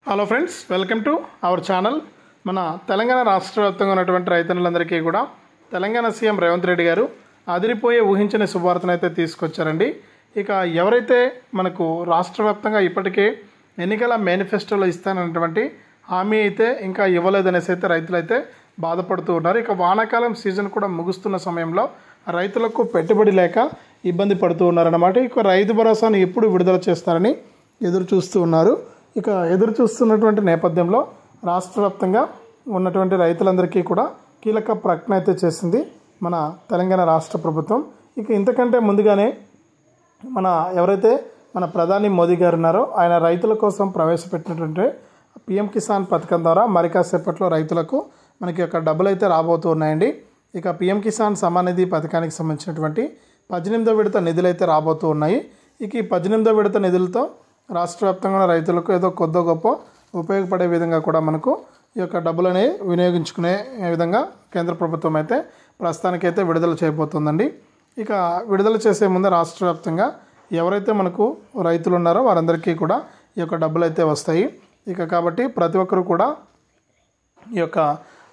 Hello friends, welcome to our channel. మన తెలంగాణ రాష్ట్ర వ్యాప్తంగా ఉన్నటువంటి రైతన్నులందరికీ కూడా తెలంగాణ సీఎం రేవంత్ రెడ్డి గారు అదిరిపోయే ఊహించని శుభవార్తను అయితే తీసుకొచ్చారండి. ఇక ఎవరైతే మనకు రాష్ట్ర వ్యాప్తంగా ఇప్పటికే ఎన్నికల మేనిఫెస్టోలో ఇస్తానన్నటువంటి హామీ అయితే ఇంకా ఇవ్వలేదనేసి అయితే రైతులు అయితే బాధపడుతూ ఉన్నారు. ఇక వానాకాలం సీజన్ కూడా ముగుస్తున్న సమయంలో రైతులకు పెట్టుబడి లేక ఇబ్బంది పడుతూ ఉన్నారన్నమాట. ఇక రైతు భరోసాను ఎప్పుడు విడుదల చేస్తారని ఎదురు చూస్తూ ఉన్నారు. ఇక ఎదురు చూస్తున్నటువంటి నేపథ్యంలో రాష్ట్ర వ్యాప్తంగా ఉన్నటువంటి రైతులందరికీ కూడా కీలక ప్రకటన అయితే చేసింది మన తెలంగాణ రాష్ట్ర ప్రభుత్వం. ఇక ఇంతకంటే ముందుగానే ఎవరైతే మన ప్రధాని మోదీ గారు ఉన్నారో ఆయన రైతుల కోసం ప్రవేశపెట్టినటువంటి పిఎం కిసాన్ పథకం ద్వారా మరి కాసేపట్లో రైతులకు మనకి ఒక డబ్బులు అయితే రాబోతూ ఉన్నాయండి. ఇక పిఎం కిసాన్ సమ్మాన్ నిధి పథకానికి సంబంధించినటువంటి 18వ విడత నిధులు అయితే రాబోతూ ఉన్నాయి. ఇక ఈ 18వ విడత నిధులతో రాష్ట్ర వ్యాప్తంగా రైతులకు ఏదో కొద్ది గొప్ప ఉపయోగపడే విధంగా కూడా మనకు ఈ యొక్క డబ్బులని వినియోగించుకునే విధంగా కేంద్ర ప్రభుత్వం అయితే ప్రస్తుతానికైతే విడుదల చేయబోతుందండి. ఇక విడుదల చేసే ముందు రాష్ట్ర వ్యాప్తంగా ఎవరైతే మనకు రైతులు ఉన్నారో వారందరికీ కూడా ఈ యొక్క డబ్బులు అయితే వస్తాయి. ఇక కాబట్టి ప్రతి ఒక్కరు కూడా ఈ యొక్క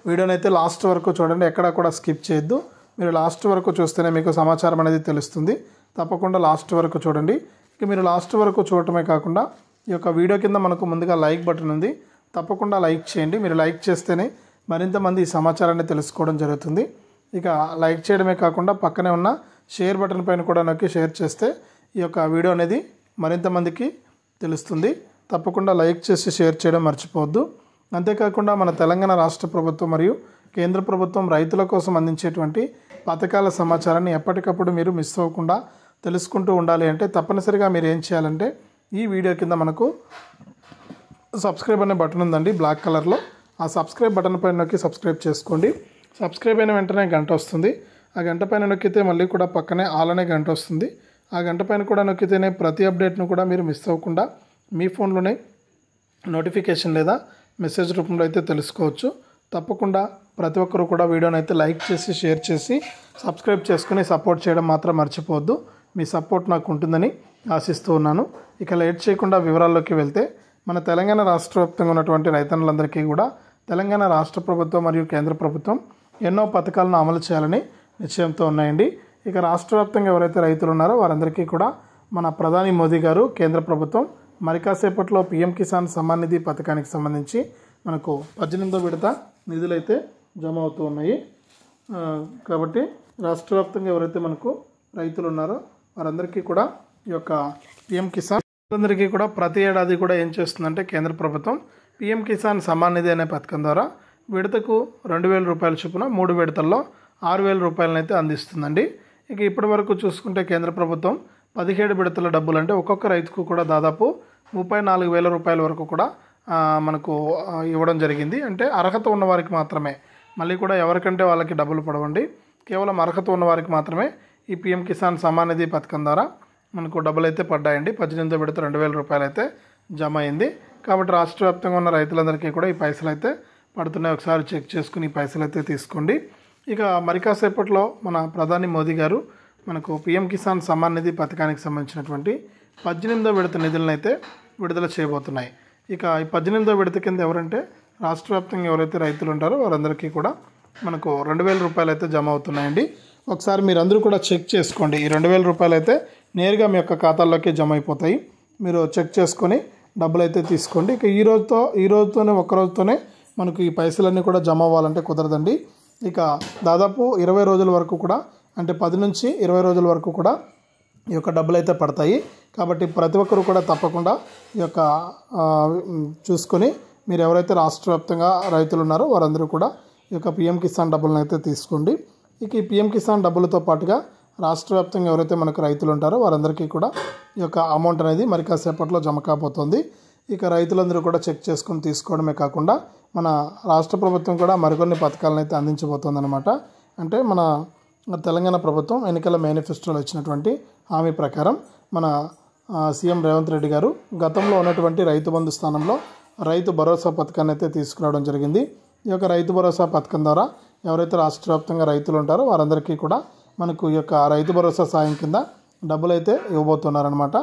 వీడియోని అయితే లాస్ట్ వరకు చూడండి, ఎక్కడా కూడా స్కిప్ చేయొద్దు. మీరు లాస్ట్ వరకు చూస్తేనే మీకు సమాచారం అనేది తెలుస్తుంది. తప్పకుండా లాస్ట్ వరకు చూడండి. ఇక మీరు లాస్ట్ వరకు చూడటమే కాకుండా ఈ యొక్క వీడియో కింద మనకు ముందుగా లైక్ బటన్ ఉంది, తప్పకుండా లైక్ చేయండి. మీరు లైక్ చేస్తేనే మరింత మంది ఈ సమాచారాన్ని తెలుసుకోవడం జరుగుతుంది. ఇక లైక్ చేయడమే కాకుండా పక్కనే ఉన్న షేర్ బటన్ పైన కూడా నొక్కి షేర్ చేస్తే ఈ యొక్క వీడియో అనేది మరింత మందికి తెలుస్తుంది. తప్పకుండా లైక్ చేసి షేర్ చేయడం మర్చిపోవద్దు. అంతేకాకుండా మన తెలంగాణ రాష్ట్ర ప్రభుత్వం మరియు కేంద్ర ప్రభుత్వం రైతుల కోసం అందించేటువంటి పథకాల సమాచారాన్ని ఎప్పటికప్పుడు మీరు మిస్ అవ్వకుండా తెలుసుకుంటూ ఉండాలి అంటే తప్పనిసరిగా మీరు ఏం చేయాలంటే ఈ వీడియో కింద మనకు సబ్స్క్రైబ్ అనే బటన్ ఉందండి బ్లాక్ కలర్లో. ఆ సబ్స్క్రైబ్ బటన్ పైన నొక్కి సబ్స్క్రైబ్ చేసుకోండి. సబ్స్క్రైబ్ అయిన వెంటనే గంట వస్తుంది. ఆ గంట పైన నొక్కితే మళ్ళీ కూడా పక్కనే ఆల్ అనే గంట వస్తుంది. ఆ గంట పైన కూడా నొక్కితేనే ప్రతి అప్డేట్ను కూడా మీరు మిస్ అవ్వకుండా మీ ఫోన్లోనే నోటిఫికేషన్ లేదా మెసేజ్ రూపంలో అయితే తెలుసుకోవచ్చు. తప్పకుండా ప్రతి ఒక్కరు కూడా వీడియోని అయితే లైక్ చేసి షేర్ చేసి సబ్స్క్రైబ్ చేసుకుని సపోర్ట్ చేయడం మాత్రం మర్చిపోవద్దు. మీ సపోర్ట్ నాకు ఉంటుందని ఆశిస్తూ ఉన్నాను. ఇక లేట్ చేయకుండా వివరాల్లోకి వెళ్తే మన తెలంగాణ రాష్ట్ర వ్యాప్తంగా ఉన్నటువంటి రైతన్నులందరికీ కూడా తెలంగాణ రాష్ట్ర ప్రభుత్వం మరియు కేంద్ర ప్రభుత్వం ఎన్నో పథకాలను అమలు చేయాలని నిశ్చయంతో ఉన్నాయండి. ఇక రాష్ట్ర వ్యాప్తంగా ఎవరైతే రైతులు ఉన్నారో వారందరికీ కూడా మన ప్రధాని మోదీ గారు కేంద్ర ప్రభుత్వం మరి కాసేపట్లో పిఎం కిసాన్ సమ్మాన్ నిధి పథకానికి సంబంధించి మనకు 18వ విడత నిధులైతే జమ అవుతూ ఉన్నాయి. కాబట్టి రాష్ట్ర వ్యాప్తంగా ఎవరైతే మనకు రైతులు ఉన్నారో వారందరికీ కూడా ఈ యొక్క పిఎం కిసాన్ అందరికీ కూడా ప్రతి ఏడాది కూడా ఏం చేస్తుందంటే కేంద్ర ప్రభుత్వం పిఎం కిసాన్ సమ్మాన్ నిధి అనే పథకం ద్వారా విడతకు 2,000 రూపాయల చొప్పున 3 విడతల్లో 6,000 రూపాయలను అయితే అందిస్తుందండి. ఇక ఇప్పటి వరకు చూసుకుంటే కేంద్ర ప్రభుత్వం 17 విడతల డబ్బులు అంటే ఒక్కొక్క రైతుకు కూడా దాదాపు 34,000 రూపాయల వరకు కూడా మనకు ఇవ్వడం జరిగింది. అంటే అర్హత ఉన్న వారికి మాత్రమే, మళ్ళీ కూడా ఎవరికంటే వాళ్ళకి డబ్బులు పడవండి. కేవలం అర్హత ఉన్న వారికి మాత్రమే ఈ పిఎం కిసాన్ సమ్మాన్ నిధి పథకం ద్వారా మనకు డబ్బులు అయితే పడ్డాయండి. 18వ విడత 2,000 రూపాయలు అయితే జమ అయింది. కాబట్టి రాష్ట్ర వ్యాప్తంగా ఉన్న రైతులందరికీ కూడా ఈ పైసలు అయితే పడుతున్నాయి. ఒకసారి చెక్ చేసుకుని ఈ పైసలు అయితే తీసుకోండి. ఇక మరి కాసేపట్లో మన ప్రధాని మోదీ గారు మనకు పిఎం కిసాన్ సమ్మాన్ నిధి పథకానికి సంబంధించినటువంటి 18వ విడత నిధులను అయితే విడుదల చేయబోతున్నాయి. ఇక ఈ 18వ విడత కింద ఎవరంటే రాష్ట్ర వ్యాప్తంగా ఎవరైతే రైతులు ఉంటారో వారందరికీ కూడా మనకు 2,000 రూపాయలు అయితే జమ అవుతున్నాయండి. ఒకసారి మీరు అందరూ కూడా చెక్ చేసుకోండి. ఈ 2,000 రూపాయలు అయితే నేరుగా మీ యొక్క ఖాతాల్లోకి జమ అయిపోతాయి. మీరు చెక్ చేసుకొని డబ్బులు అయితే తీసుకోండి. ఇక ఈ రోజుతోనే ఒక్క రోజుతోనే మనకు ఈ పైసలన్నీ కూడా జమ అవ్వాలంటే కుదరదండి. ఇక దాదాపు 20 రోజుల వరకు కూడా అంటే 10 నుంచి 20 రోజుల వరకు కూడా ఈ యొక్క డబ్బులు అయితే పడతాయి. కాబట్టి ప్రతి ఒక్కరు కూడా తప్పకుండా ఈ యొక్క చూసుకొని మీరు ఎవరైతే రాష్ట్ర వ్యాప్తంగా రైతులు ఉన్నారో వారందరూ కూడా ఈ యొక్క పిఎం కిసాన్ డబ్బులను అయితే తీసుకోండి. ఇక ఈ పిఎం కిసాన్ డబ్బులతో పాటుగా రాష్ట్ర వ్యాప్తంగా ఎవరైతే మనకు రైతులు ఉంటారో వారందరికీ కూడా ఈ యొక్క అమౌంట్ అనేది మరి కాసేపట్లో జమ కాబోతోంది. ఇక రైతులందరూ కూడా చెక్ చేసుకొని తీసుకోవడమే కాకుండా మన రాష్ట్ర ప్రభుత్వం కూడా మరికొన్ని పథకాలను అయితే అందించబోతోందన్నమాట. అంటే మన తెలంగాణ ప్రభుత్వం ఎన్నికల మేనిఫెస్టోలో ఇచ్చినటువంటి హామీ ప్రకారం మన సీఎం రేవంత్ రెడ్డి గారు గతంలో ఉన్నటువంటి రైతు బంధు స్థానంలో రైతు భరోసా పథకాన్ని అయితే తీసుకురావడం జరిగింది. ఈ యొక్క రైతు భరోసా పథకం ద్వారా ఎవరైతే రాష్ట్ర వ్యాప్తంగా రైతులు ఉంటారో వారందరికీ కూడా మనకు ఈ యొక్క రైతు భరోసా సాయం కింద డబ్బులు అయితే ఇవ్వబోతున్నారనమాట.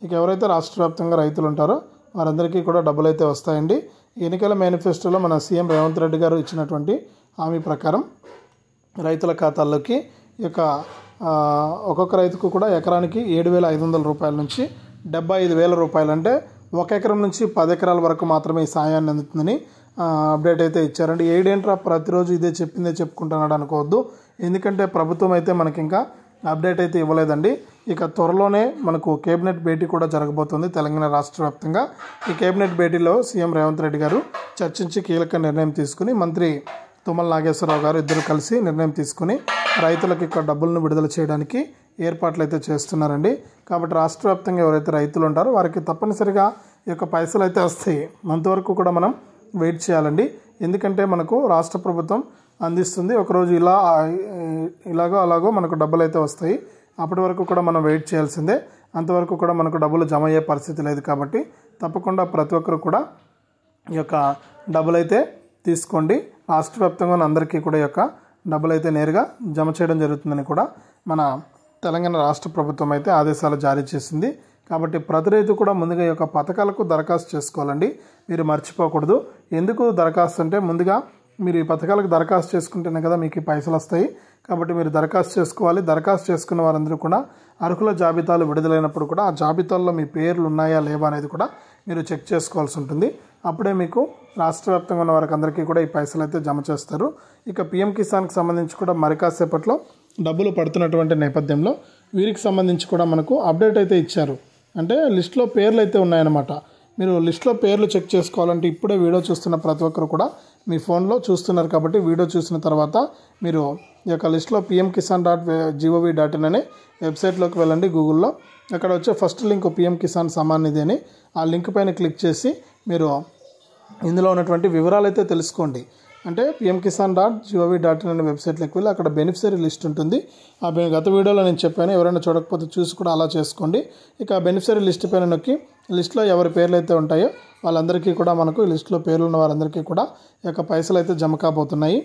ఇక ఎవరైతే రాష్ట్ర వ్యాప్తంగా రైతులు ఉంటారో వారందరికీ కూడా డబ్బులు అయితే వస్తాయండి. ఎన్నికల మేనిఫెస్టోలో మన సీఎం రేవంత్ రెడ్డి గారు ఇచ్చినటువంటి హామీ ప్రకారం రైతుల ఖాతాల్లోకి ఈ యొక్క ఒక్కొక్క రైతుకు కూడా ఎకరానికి 7,500 రూపాయల నుంచి 75,000 రూపాయలు, అంటే 1 ఎకరం నుంచి 10 ఎకరాల వరకు మాత్రమే ఈ సాయాన్ని అందుతుందని అప్డేట్ అయితే ఇచ్చారండి. ఏడేంట్రా ప్రతిరోజు ఇదే చెప్పిందే చెప్పుకుంటున్నాడు అనుకోవద్దు, ఎందుకంటే ప్రభుత్వం అయితే మనకి ఇంకా అప్డేట్ అయితే ఇవ్వలేదండి. ఇక త్వరలోనే మనకు కేబినెట్ భేటీ కూడా జరగబోతుంది తెలంగాణ రాష్ట్ర వ్యాప్తంగా. ఈ కేబినెట్ భేటీలో సీఎం రేవంత్ రెడ్డి గారు చర్చించి కీలక నిర్ణయం తీసుకుని మంత్రి తుమ్మల నాగేశ్వరరావు గారు ఇద్దరు కలిసి నిర్ణయం తీసుకుని రైతులకు ఇక్కడ డబ్బులను విడుదల చేయడానికి ఏర్పాట్లు అయితే చేస్తున్నారండి. కాబట్టి రాష్ట్ర వ్యాప్తంగా ఎవరైతే రైతులు ఉంటారో వారికి తప్పనిసరిగా ఈ యొక్క పైసలు అయితే వస్తాయి. అంతవరకు కూడా మనం వెయిట్ చేయాలండి, ఎందుకంటే మనకు రాష్ట్ర ప్రభుత్వం అందిస్తుంది. ఒకరోజు ఇలాగో అలాగో మనకు డబ్బులు అయితే వస్తాయి. అప్పటి వరకు కూడా మనం వెయిట్ చేయాల్సిందే. అంతవరకు కూడా మనకు డబ్బులు జమ అయ్యే పరిస్థితి లేదు. కాబట్టి తప్పకుండా ప్రతి ఒక్కరు కూడా ఈ యొక్క డబ్బులు అయితే తీసుకోండి. రాష్ట్ర వ్యాప్తంగా అందరికీ కూడా ఈ యొక్క డబ్బులు అయితే నేరుగా జమ చేయడం జరుగుతుందని కూడా మన తెలంగాణ రాష్ట్ర ప్రభుత్వం అయితే ఆదేశాలు జారీ చేసింది. కాబట్టి ప్రతి రైతు కూడా ముందుగా ఈ యొక్క పథకాలకు దరఖాస్తు చేసుకోవాలండి, మీరు మర్చిపోకూడదు. ఎందుకు దరఖాస్తు అంటే ముందుగా మీరు ఈ పథకాలకు దరఖాస్తు చేసుకుంటేనే కదా మీకు ఈ పైసలు వస్తాయి. కాబట్టి మీరు దరఖాస్తు చేసుకోవాలి. దరఖాస్తు చేసుకున్న వారందరూ కూడా అర్హుల జాబితాలు విడుదలైనప్పుడు కూడా ఆ జాబితాల్లో మీ పేర్లు ఉన్నాయా లేవా అనేది కూడా మీరు చెక్ చేసుకోవాల్సి ఉంటుంది. అప్పుడే మీకు రాష్ట్ర వ్యాప్తంగా ఉన్న వారికి అందరికీ కూడా ఈ పైసలు అయితే జమ చేస్తారు. ఇక పీఎం కిసాన్కి సంబంధించి కూడా మరి కాసేపట్లో డబ్బులు పడుతున్నటువంటి నేపథ్యంలో వీరికి సంబంధించి కూడా మనకు అప్డేట్ అయితే ఇచ్చారు. అంటే లిస్టులో పేర్లు అయితే ఉన్నాయన్నమాట. మీరు లిస్టులో పేర్లు చెక్ చేసుకోవాలంటే ఇప్పుడే వీడియో చూస్తున్న ప్రతి ఒక్కరు కూడా మీ ఫోన్లో చూస్తున్నారు. కాబట్టి వీడియో చూసిన తర్వాత మీరు ఈ యొక్క లిస్టులో pmkisan.gov.in అనే వెబ్సైట్లోకి వెళ్ళండి. గూగుల్లో అక్కడ వచ్చే first link PM Kisan Samman Nidhi అని, ఆ లింక్ పైన క్లిక్ చేసి మీరు ఇందులో ఉన్నటువంటి వివరాలు అయితే తెలుసుకోండి. అంటే pmkisan.gov.in అనే వెబ్సైట్లోకి వెళ్ళి అక్కడ బెనిఫిషరీ లిస్ట్ ఉంటుంది. ఆ గత వీడియోలో నేను చెప్పాను, ఎవరైనా చూడకపోతే చూసి కూడా అలా చేసుకోండి. ఇక బెనిఫిషరీ లిస్ట్ పైన నొక్కి లిస్టులో ఎవరి పేర్లు అయితే ఉంటాయో వాళ్ళందరికీ కూడా మనకు ఈ లిస్టులో పేర్లు ఉన్న వారందరికీ కూడా ఈ యొక్క పైసలు అయితే జమ కాబోతున్నాయి.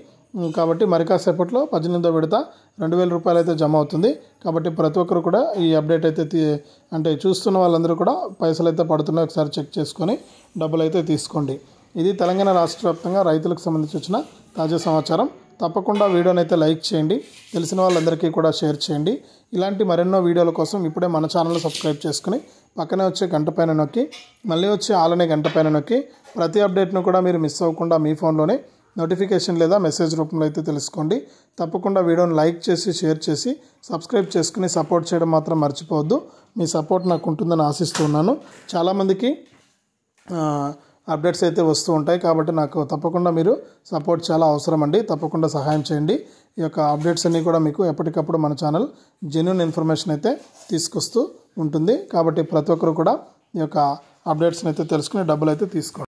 కాబట్టి మరి కాసేపట్లో 18వ విడత 2,000 రూపాయలు అయితే జమ అవుతుంది. కాబట్టి ప్రతి ఒక్కరు కూడా ఈ అప్డేట్ అయితే అంటే చూస్తున్న వాళ్ళందరూ కూడా పైసలు అయితే పడుతున్నాయి, ఒకసారి చెక్ చేసుకొని డబ్బులు అయితే తీసుకోండి. ఇది తెలంగాణ రాష్ట్ర వ్యాప్తంగా రైతులకు సంబంధించి వచ్చిన తాజా సమాచారం. తప్పకుండా వీడియోని అయితే లైక్ చేయండి, తెలిసిన వాళ్ళందరికీ కూడా షేర్ చేయండి. ఇలాంటి మరెన్నో వీడియోల కోసం ఇప్పుడే మన ఛానల్ సబ్స్క్రైబ్ చేసుకుని పక్కనే వచ్చే గంట పైన నొక్కి మళ్ళీ వచ్చే ఆలనే గంట పైన నొక్కి ప్రతి అప్డేట్ను కూడా మీరు మిస్ అవ్వకుండా మీ ఫోన్లోనే నోటిఫికేషన్ లేదా మెసేజ్ రూపంలో అయితే తెలుసుకోండి. తప్పకుండా వీడియోని లైక్ చేసి షేర్ చేసి సబ్స్క్రైబ్ చేసుకుని సపోర్ట్ చేయడం మాత్రం మర్చిపోవద్దు. మీ సపోర్ట్ నాకు ఉంటుందని ఆశిస్తున్నాను. చాలామందికి అప్డేట్స్ అయితే వస్తూ ఉంటాయి, కాబట్టి నాకు తప్పకుండా మీరు సపోర్ట్ చాలా అవసరం అండి. తప్పకుండా సహాయం చేయండి. ఈ యొక్క అప్డేట్స్ అన్నీ కూడా మీకు ఎప్పటికప్పుడు మన ఛానల్ జెన్యూన్ ఇన్ఫర్మేషన్ అయితే తీసుకొస్తూ ఉంటుంది. కాబట్టి ప్రతి ఒక్కరు కూడా ఈ యొక్క అప్డేట్స్ని అయితే తెలుసుకుని డబ్బులు అయితే తీసుకోండి.